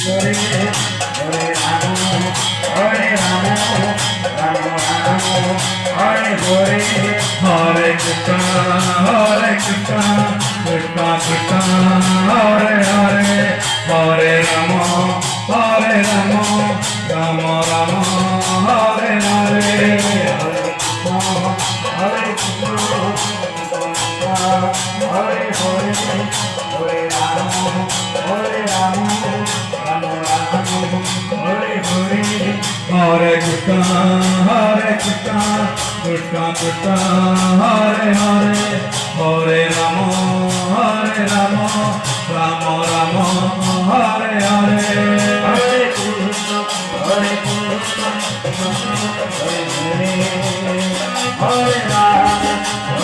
Hare Krishna, Krishna Krishna, Hare Hare, Hare Rama, Rama Rama, Hare Hare, Hare Krishna, Hare Hare, Hare Rama, Rama Rama, Hare Hare, Hare Krishna, Krishna Krishna, Hare Hare, Hare Rama, Rama Rama, Hare Hare, Hare Krishna, Krishna, Hare Hare, Hare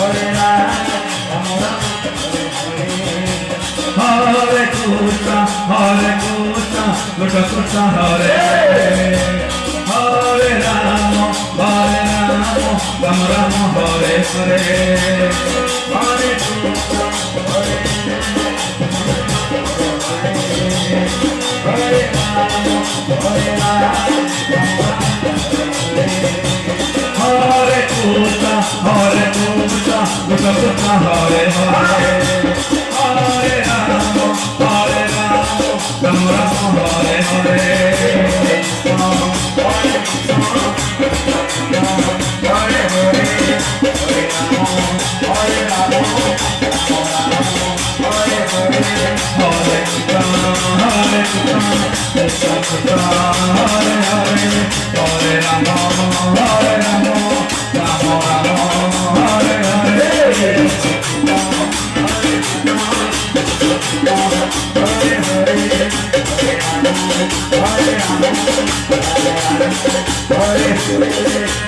Rama, Rama Hare Krishna, Krishna Krishna, Hare Hare, Hare Rama, Rama Rama, Hare Hare, Hare Krishna, Hare Rama, Hare Krishna, Krishna Krishna, Hare Hare, Hare Rama, Rama Rama, Hare Hare,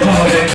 Hare